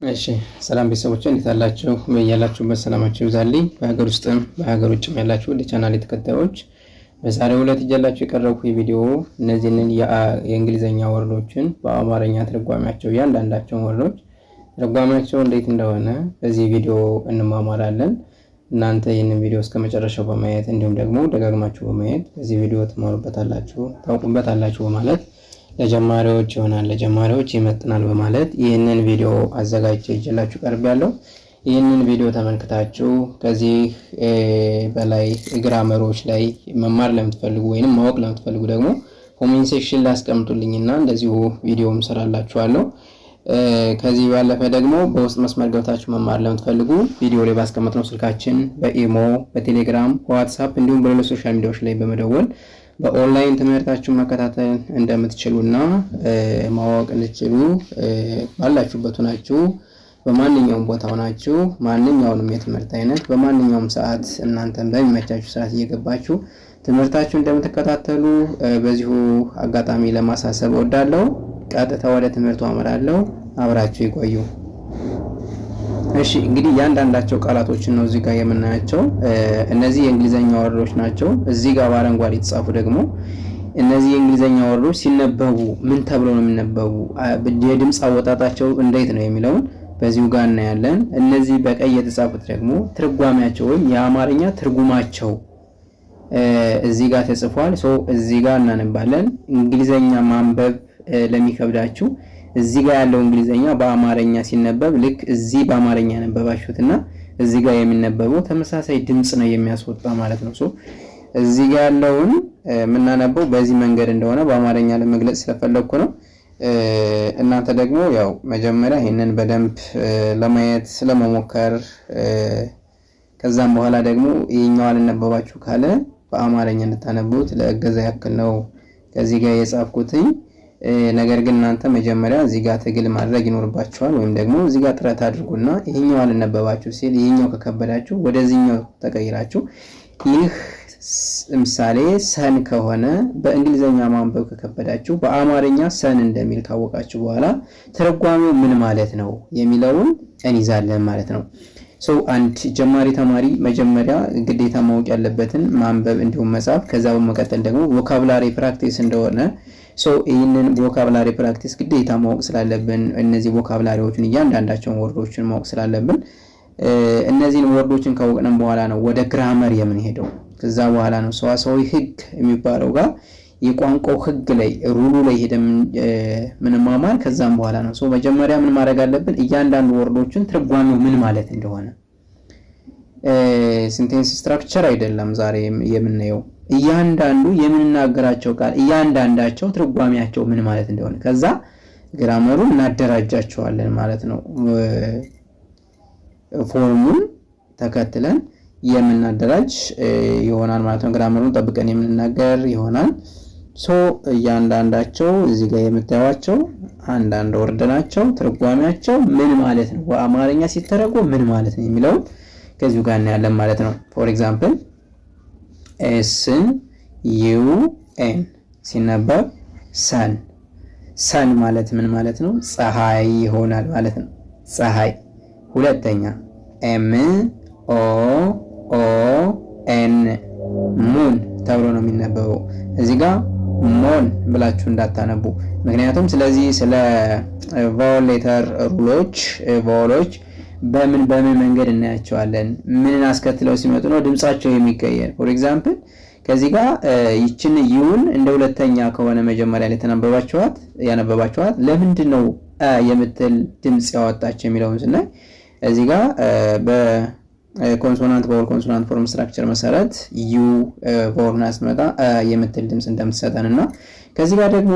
እሺ ሰላም ቤተሰቦች እንዴት አላችሁ? በያላችሁበት ሰላማችሁ ይብዛልኝ። በሀገር ውስጥም በሀገር ውጭም ያላችሁ ወደ ቻናሌ ተከታዮች በዛሬው ዕለት ይዤላችሁ የቀረብኩ ቪዲዮ እነዚህን የእንግሊዘኛ ወርዶችን በአማርኛ ትርጓሜያቸው እያንዳንዳቸውን ወርዶች ትርጓሜያቸው እንዴት እንደሆነ በዚህ ቪዲዮ እንማማራለን። እናንተ ይህንን ቪዲዮ እስከ መጨረሻው በማየት እንዲሁም ደግሞ ደጋግማችሁ በማየት በዚህ ቪዲዮ ትማሩበታላችሁ፣ ታውቁበታላችሁ በማለት ለጀማሪዎች ይሆናል ለጀማሪዎች ይመጥናል በማለት ይህንን ቪዲዮ አዘጋጅቼ ይዤላችሁ ቀርቤያለሁ። ይህንን ቪዲዮ ተመልክታችሁ ከዚህ በላይ ግራመሮች ላይ መማር ለምትፈልጉ ወይንም ማወቅ ለምትፈልጉ ደግሞ ኮሜንት ሴክሽን ላይ አስቀምጡልኝና እንደዚሁ ቪዲዮም ሰራላችኋለሁ። ከዚህ ባለፈ ደግሞ በውስጥ መስመር ገብታችሁ መማር ለምትፈልጉ ቪዲዮ ላይ ባስቀመጥነው ስልካችን በኢሞ፣ በቴሌግራም፣ በዋትስአፕ እንዲሁም በሌሎች ሶሻል ሚዲያዎች ላይ በመደወል በኦንላይን ትምህርታችሁን መከታተል እንደምትችሉና ማወቅ እንድትችሉ ባላችሁበት ሆናችሁ በማንኛውም ቦታ ሆናችሁ ማንኛውንም የትምህርት አይነት በማንኛውም ሰዓት እናንተን በሚመቻችሁ ሰዓት እየገባችሁ ትምህርታችሁን እንደምትከታተሉ በዚሁ አጋጣሚ ለማሳሰብ እወዳለሁ። ቀጥታ ወደ ትምህርቱ አመራለሁ። አብራችሁ ይቆዩ። እሺ እንግዲህ ያንዳንዳቸው ቃላቶችን ነው እዚህ ጋር የምናያቸው። እነዚህ የእንግሊዘኛ ወርዶች ናቸው። እዚህ ጋር በአረንጓዴ የተጻፉ ደግሞ እነዚህ የእንግሊዘኛ ወርዶች ሲነበቡ ምን ተብሎ ነው የሚነበቡ፣ የድምጽ አወጣጣቸው እንዴት ነው የሚለውን በዚሁ ጋር እናያለን። እነዚህ በቀይ የተጻፉት ደግሞ ትርጓሜያቸው ወይም የአማርኛ ትርጉማቸው እዚህ ጋር ተጽፏል። እዚህ ጋር እናነባለን። እንግሊዘኛ ማንበብ ለሚከብዳችሁ እዚህ ጋር ያለው እንግሊዘኛ በአማርኛ ሲነበብ ልክ እዚህ በአማርኛ ያነበባችሁትና እዚህ ጋር የሚነበበው ተመሳሳይ ድምጽ ነው የሚያስወጣ ማለት ነው። እዚህ ጋር ያለውን የምናነበው በዚህ መንገድ እንደሆነ በአማርኛ ለመግለጽ ስለፈለኩ ነው። እናንተ ደግሞ ያው መጀመሪያ ይሄንን በደንብ ለማየት ስለመሞከር ከዛም በኋላ ደግሞ ይሄኛው አልነበባችሁ ካለ በአማርኛ እንድታነቡት ለእገዛ ያክል ነው ከዚህ ጋር የጻፍኩትኝ። ነገር ግን እናንተ መጀመሪያ እዚህ ጋር ትግል ማድረግ ይኖርባችኋል፣ ወይም ደግሞ እዚህ ጋር ጥረት አድርጉና ይሄኛው አልነበባችሁ ሲል ይሄኛው ከከበዳችሁ ወደዚህኛው ተቀይራችሁ ይህ ምሳሌ ሰን ከሆነ በእንግሊዘኛ ማንበብ ከከበዳችሁ በአማርኛ ሰን እንደሚል ካወቃችሁ በኋላ ትርጓሜው ምን ማለት ነው የሚለውን እንይዛለን ማለት ነው። አንድ ጀማሪ ተማሪ መጀመሪያ ግዴታ ማወቅ ያለበትን ማንበብ እንዲሁም መጻፍ፣ ከዛ በመቀጠል ደግሞ ቮካብላሪ ፕራክቲስ እንደሆነ ይህንን ቮካብላሪ ፕራክቲስ ግዴታ ማወቅ ስላለብን እነዚህ ቮካብላሪዎችን እያንዳንዳቸውን ወርዶችን ማወቅ ስላለብን እነዚህን ወርዶችን ካወቅንም በኋላ ነው ወደ ግራመር የምንሄደው። ከዛ በኋላ ነው ሰዋሰዋዊ ህግ የሚባለው ጋር የቋንቋው ህግ ላይ ሩሉ ላይ ሄደን ምንማማር። ከዛም በኋላ ነው መጀመሪያ ምን ማድረግ አለብን፣ እያንዳንዱ ወርዶችን ትርጓሜው ምን ማለት እንደሆነ ሴንቴንስ ስትራክቸር አይደለም ዛሬ የምናየው፣ እያንዳንዱ የምንናገራቸው ቃል እያንዳንዳቸው ትርጓሜያቸው ምን ማለት እንደሆነ ከዛ ግራመሩን እናደራጃቸዋለን ማለት ነው። ፎርሙን ተከትለን የምናደራጅ ይሆናል ማለት ነው። ግራመሩን ጠብቀን የምንናገር ይሆናል። እያንዳንዳቸው እዚህ ጋር የምታዩዋቸው አንዳንድ ወርድ ናቸው። ትርጓሜያቸው ምን ማለት ነው፣ በአማርኛ ሲተረጎም ምን ማለት ነው የሚለው ከዚሁ ጋር እናያለን ማለት ነው። ፎር ኤግዛምፕል ኤስን ዩኤን ሲነበብ ሰን፣ ሰን ማለት ምን ማለት ነው? ፀሐይ ይሆናል ማለት ነው። ፀሐይ። ሁለተኛ ኤም ኦ ኦ ኤን ሙን ተብሎ ነው የሚነበበው። እዚህ ጋር ሞን ብላችሁ እንዳታነቡ፣ ምክንያቱም ስለዚህ ስለ ቫወል ሌተር ሩሎች ቫወሎች በምን መንገድ እናያቸዋለን፣ ምንን አስከትለው ሲመጡ ነው ድምጻቸው የሚቀየር። ፎር ኤግዛምፕል ከዚህ ጋር ይችን ዩን እንደ ሁለተኛ ከሆነ መጀመሪያ ላይ ያነበባችኋት ለምንድን ነው የምትል ድምጽ ያወጣቸው የሚለውን ስናይ እዚህ ጋር በኮንሶናንት ቫወል ኮንሶናንት ፎርም ስትራክቸር መሰረት ዩ ቫወል ናስመጣ የምትል ድምጽ እንደምትሰጠንና ከዚህ ጋር ደግሞ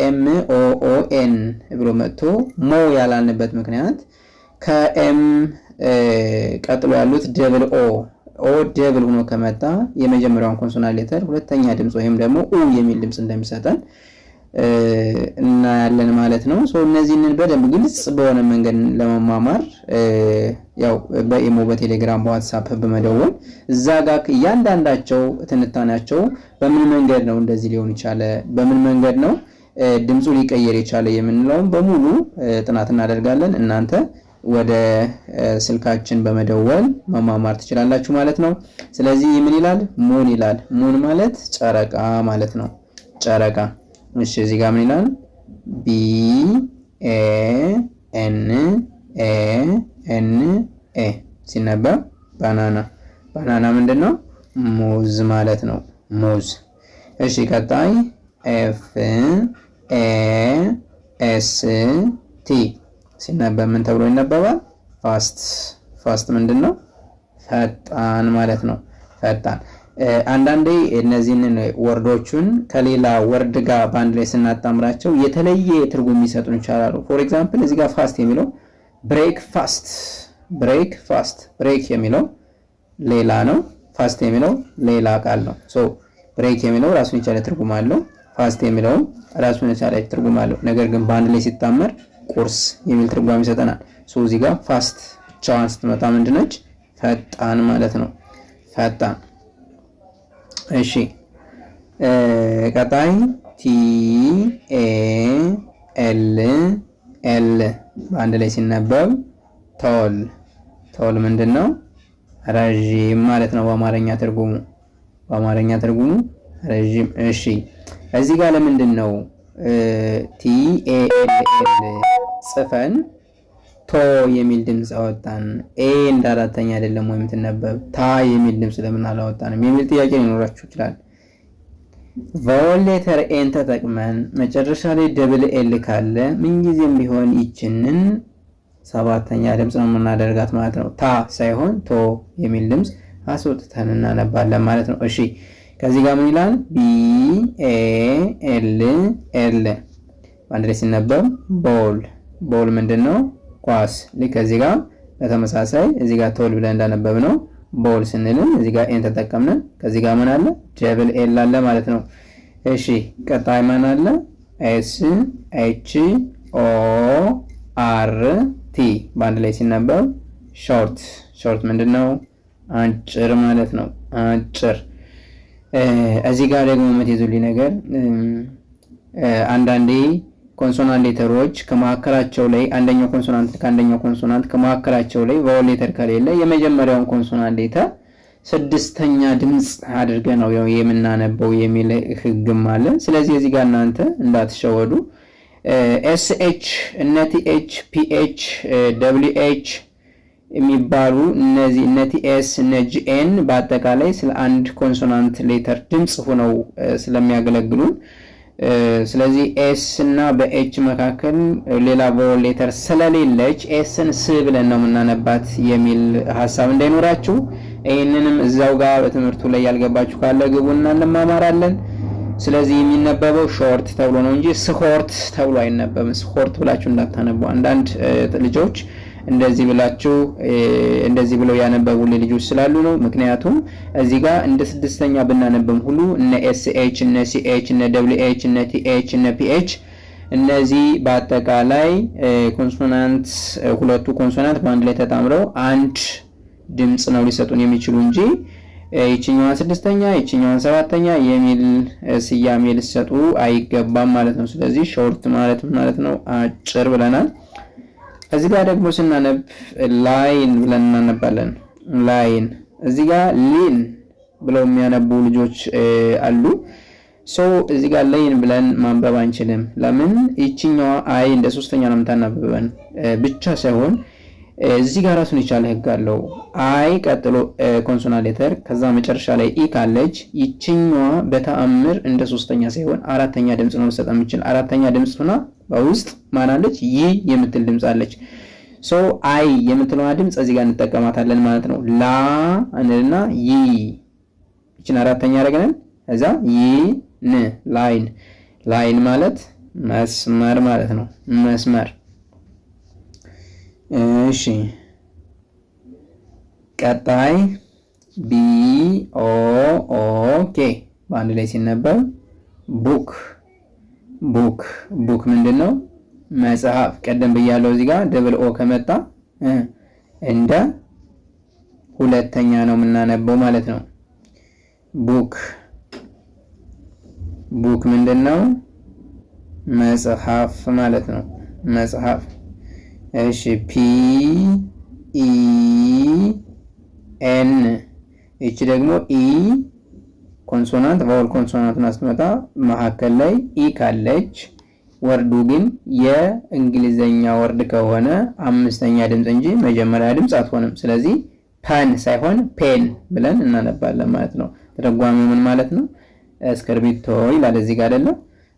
ኤም ኦ ኦ ኤን ብሎ መጥቶ ሞ ያላልንበት ምክንያት ከኤም ቀጥሎ ያሉት ደብል ኦ ደብል ሆኖ ከመጣ የመጀመሪያውን ኮንሶናንት ሌተር ሁለተኛ ድምጽ ወይም ደግሞ ኡ የሚል ድምጽ እንደሚሰጠን እናያለን ማለት ነው። እነዚህን በደንብ ግልጽ በሆነ መንገድ ለመማማር ያው በኢሞ፣ በቴሌግራም፣ በዋትስአፕ በመደወል እዛ ጋር እያንዳንዳቸው ትንታኔያቸው በምን መንገድ ነው እንደዚህ ሊሆን ይችላል፣ በምን መንገድ ነው ድምፁ ሊቀየር የቻለ የምንለውን በሙሉ ጥናት እናደርጋለን። እናንተ ወደ ስልካችን በመደወል መማማር ትችላላችሁ ማለት ነው። ስለዚህ ምን ይላል? ሙን ይላል። ሙን ማለት ጨረቃ ማለት ነው። ጨረቃ። እሺ እዚህ ጋር ምን ይላል? ቢ ኤ ኤን ኤ ኤን ኤ ሲነበብ ባናና። ባናና ምንድነው? ሙዝ ማለት ነው። ሙዝ። እሺ ቀጣይ ኤፍ ኤ ኤስ ቲ ሲነበብ ምን ተብሎ ይነበባል? ፋስት። ፋስት ምንድነው? ፈጣን ማለት ነው። ፈጣን። አንዳንዴ እነዚህን ወርዶቹን ከሌላ ወርድ ጋር ባንድ ላይ ስናጣምራቸው የተለየ ትርጉም ሊሰጡን ይችላሉ። ፎር ኤግዛምፕል እዚህ ጋር ፋስት የሚለው ብሬክ ፋስት፣ ብሬክ ፋስት። ብሬክ የሚለው ሌላ ነው፣ ፋስት የሚለው ሌላ ቃል ነው። ሶ ብሬክ የሚለው ራሱን የቻለ ትርጉም አለው፣ ፋስት የሚለው ራሱን የቻለ ትርጉም አለው። ነገር ግን በአንድ ላይ ሲጣመር ቁርስ የሚል ትርጓሜ ይሰጠናል። ሶ እዚህ ጋር ፋስት ብቻዋን ስትመጣ ምንድነች? ፈጣን ማለት ነው። ፈጣን። እሺ ቀጣይ ቲ ኤ ኤል ኤል በአንድ ላይ ሲነበብ ቶል። ቶል ምንድነው? ረዥም ማለት ነው በአማርኛ ትርጉሙ። በአማርኛ ትርጉሙ ረዥም። እሺ እዚህ ጋር ለምንድን ነው ቲ ኤ ኤል ኤል ጽፈን ቶ የሚል ድምፅ አወጣን? ኤ እንደ አራተኛ አይደለም ወይ የምትነበብ? ታ የሚል ድምፅ ለምን አላወጣንም የሚል ጥያቄ ሊኖራችሁ ይችላል። ቫወል ሌተር ኤን ተጠቅመን መጨረሻ ላይ ደብል ኤል ካለ ምንጊዜም ቢሆን ይችንን ሰባተኛ ድምፅ ነው የምናደርጋት ማለት ነው። ታ ሳይሆን ቶ የሚል ድምፅ አስወጥተን እናነባለን ማለት ነው። እሺ ከዚህ ጋር ምን ይላል? ቢ ኤ ኤል ኤል በአንድ ላይ ሲነበብ ቦል። ቦል ምንድነው? ኳስ። ልክ ከዚህ ጋር በተመሳሳይ እዚህ ጋር ቶል ብለን እንዳነበብ ነው ቦል ስንልም እዚህ ጋር ኤን ተጠቀምን። ከዚህ ጋር ምን አለ? ደብል ኤል አለ ማለት ነው። እሺ ቀጣይ ማን አለ? ኤስ ኤች ኦ አር ቲ በአንድ ላይ ሲነበብ ሾርት። ሾርት ምንድነው? አጭር ማለት ነው። አጭር። እዚህ ጋር ደግሞ የምትይዙልኝ ነገር አንዳንዴ ኮንሶናንት ሌተሮች ከመካከላቸው ላይ አንደኛው ኮንሶናንት ከአንደኛው ኮንሶናንት ከመካከላቸው ላይ ቫወል ሌተር ከሌለ የመጀመሪያውን ኮንሶናንት ሌተር ስድስተኛ ድምፅ አድርገን ነው የምናነበው የሚል ህግም አለ። ስለዚህ እዚህ ጋር እናንተ እንዳትሸወዱ። ኤስ ኤች እነ ቲ ኤች ፒ ኤች ደብሊው ኤች የሚባሉ እነዚህ እነ ቲ ኤስ እነ ጂ ኤን በአጠቃላይ ስለ አንድ ኮንሶናንት ሌተር ድምፅ ሆነው ስለሚያገለግሉን ስለዚህ ኤስ እና በኤች መካከል ሌላ ቫወል ሌተር ስለሌለች ኤስን ስ ብለን ነው የምናነባት የሚል ሐሳብ እንዳይኖራችሁ። ይሄንንም እዛው ጋር በትምህርቱ ላይ ያልገባችሁ ካለ ግቡና እንማማራለን። ስለዚህ የሚነበበው ሾርት ተብሎ ነው እንጂ ስሆርት ተብሎ አይነበብም። ስሆርት ብላችሁ እንዳታነቡ። አንዳንድ ልጆች እንደዚህ ብለው ያነበቡልኝ ልጆች ስላሉ ነው። ምክንያቱም እዚህ ጋር እንደ ስድስተኛ ብናነብም ሁሉ እነ ኤስ ኤች እነ ሲ ኤች እነ ደብሊው ኤች እነ ቲ ኤች እነ ፒ ኤች እነዚህ በአጠቃላይ ኮንሶናንት ሁለቱ ኮንሶናንት በአንድ ላይ ተጣምረው አንድ ድምፅ ነው ሊሰጡን የሚችሉ እንጂ ይችኛዋን ስድስተኛ ይችኛዋን ሰባተኛ የሚል ስያሜ ሊሰጡ አይገባም ማለት ነው። ስለዚህ ሾርት ማለት ነው አጭር ብለናል። እዚህ ጋር ደግሞ ስናነብ ላይን ብለን እናነባለን። ላይን እዚህ ጋር ሊን ብለው የሚያነቡ ልጆች አሉ። እዚህ ጋር ላይን ብለን ማንበብ አንችልም። ለምን? ይችኛዋ አይ እንደ ሶስተኛ ነው የምታናብበን ብቻ ሳይሆን እዚህ ጋር ራሱን የቻለ ህግ አለው። አይ ቀጥሎ ኮንሶናንት ሌተር ከዛ መጨረሻ ላይ ኢ ካለች ይችኛዋ በተአምር እንደ ሶስተኛ ሳይሆን አራተኛ ድምጽ ነው መሰጠት የምችል። አራተኛ ድምጽ ሆና በውስጥ ማናለች? ይ የምትል ድምጽ አለች። አይ የምትለዋ ድምጽ እዚህ ጋር እንጠቀማታለን ማለት ነው። ላ እንልና ይ ይችን አራተኛ አረገናል። ከዛ ይ ን ላይን። ላይን ማለት መስመር ማለት ነው። መስመር። እሺ ቀጣይ ቢ ኦ ኦ ኬ በአንድ ላይ ሲነበብ ቡክ። ቡክ ቡክ ምንድነው? መጽሐፍ። ቀደም ብያለሁ እዚህ ጋር ደብል ኦ ከመጣ እንደ ሁለተኛ ነው የምናነበው ማለት ነው። ቡክ ቡክ ምንድነው? መጽሐፍ ማለት ነው። መጽሐፍ። እሺ ፒ ኢ ኤን እቺ ደግሞ ኢ ኮንሶናንት ቫወል ኮንሶናንትን አስትመጣ መካከል ላይ ኢ ካለች ወርዱ ግን የእንግሊዘኛ ወርድ ከሆነ አምስተኛ ድምፅ እንጂ መጀመሪያ ድምፅ አትሆንም። ስለዚህ ፐን ሳይሆን ፔን ብለን እናነባለን ማለት ነው። ተደጓሚው ምን ማለት ነው? እስክርቢቶ ይላል እዚህ ጋር አይደለ?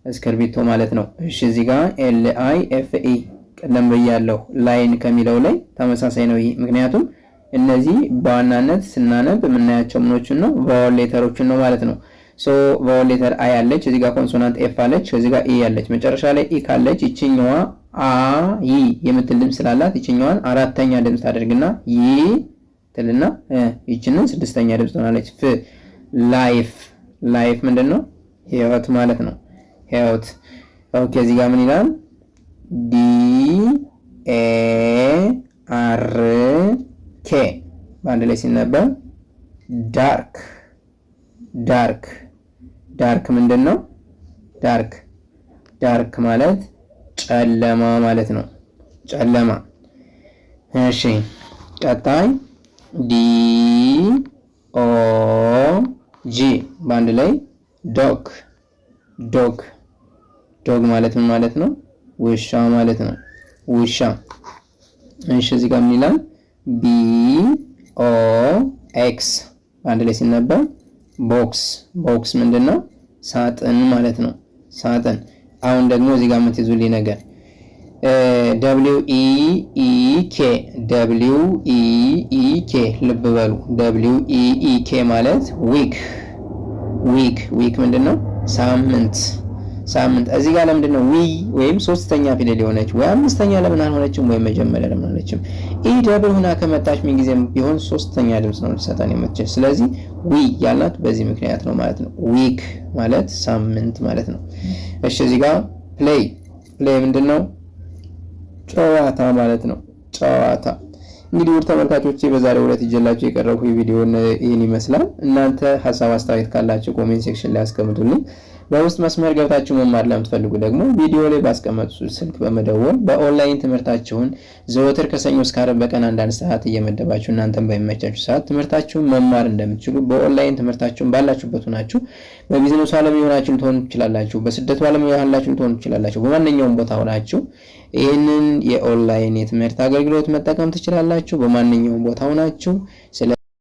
እስክርቢቶ ማለት ነው። እሺ እዚህ ጋር ኤል አይ ኤፍ ኢ ቀደም ብያለሁ። ላይን ከሚለው ላይ ተመሳሳይ ነው ይሄ። ምክንያቱም እነዚህ በዋናነት ስናነብ የምናያቸው ምኖችን ነው? ቫወል ሌተሮችን ነው ማለት ነው። ሶ ቫወል ሌተር አይ አለች፣ እዚህ ጋር ኮንሶናንት ኤፍ አለች፣ እዚህ ጋር ኢ አለች። መጨረሻ ላይ ኢ ካለች ይችኛዋ አ ይ የምትል ድምፅ ስላላት ይችኛዋን አራተኛ ድምፅ ታደርግና ይ ትልና ይችንን ስድስተኛ ድምፅ ትሆናለች። ፍ ላይፍ። ላይፍ ምንድነው? ህይወት ማለት ነው። ህይወት። ኦኬ እዚህ ጋር ምን ይላል? ዲ ኤ አር ኬ በአንድ ላይ ሲነበብ ዳርክ። ዳርክ። ዳርክ ምንድነው? ዳርክ። ዳርክ ማለት ጨለማ ማለት ነው። ጨለማ። እሺ ቀጣይ ዲ ኦ ጂ በአንድ ላይ ዶግ። ዶግ። ዶግ ማለት ምን ማለት ነው? ውሻ ማለት ነው። ውሻ። እሺ እዚህ ጋር ምን ይላል? ቢ ኦ ኤክስ በአንድ ላይ ሲነበብ ቦክስ። ቦክስ ምንድነው? ሳጥን ማለት ነው። ሳጥን። አሁን ደግሞ እዚህ ጋር የምትይዙልኝ ነገር ደብሊው ኢ ኢ ኬ ደብሊው ኢ ኢ ኬ ልብ በሉ። ደብሊው ኢ ኢ ኬ ማለት ዊክ። ዊክ። ዊክ ምንድነው? ሳምንት። ሳምንት። እዚህ ጋር ለምንድን ነው ዊ ወይም ሶስተኛ ፊደል የሆነች ወይ አምስተኛ ለምን አልሆነችም? ወይ መጀመሪያ ለምን አልሆነችም? ኢ ደብል ሆና ከመጣች ምን ጊዜም ቢሆን ሶስተኛ ድምጽ ነው ልትሰጠን የምትችል። ስለዚህ ዊ ያልናት በዚህ ምክንያት ነው ማለት ነው። ዊክ ማለት ሳምንት ማለት ነው። እሺ እዚህ ጋር ፕሌይ። ፕሌይ ምንድነው? ጨዋታ ማለት ነው። ጨዋታ። እንግዲህ ውድ ተመልካቾቼ በዛሬው ዕለት ይዤላችሁ የቀረብኩ ቪዲዮ ይህን ይመስላል። እናንተ ሐሳብ አስተያየት ካላችሁ ኮሜንት ሴክሽን ላይ አስቀምጡልኝ። በውስጥ መስመር ገብታችሁ መማር ለምትፈልጉ ደግሞ ቪዲዮ ላይ ባስቀመጡ ስልክ በመደወል በኦንላይን ትምህርታችሁን ዘወትር ከሰኞ እስከ ዓርብ በቀን አንዳንድ ሰዓት እየመደባችሁ እናንተም በሚመቻችሁ ሰዓት ትምህርታችሁን መማር እንደምትችሉ በኦንላይን ትምህርታችሁን ባላችሁበት ሆናችሁ በቢዝነስ ዓለም የሆናችሁ ልትሆኑ ትችላላችሁ፣ በስደቱ ዓለም ያላችሁ ልትሆኑ ትችላላችሁ። በማንኛውም ቦታ ሆናችሁ ይህንን የኦንላይን የትምህርት አገልግሎት መጠቀም ትችላላችሁ። በማንኛውም ቦታ ሆናችሁ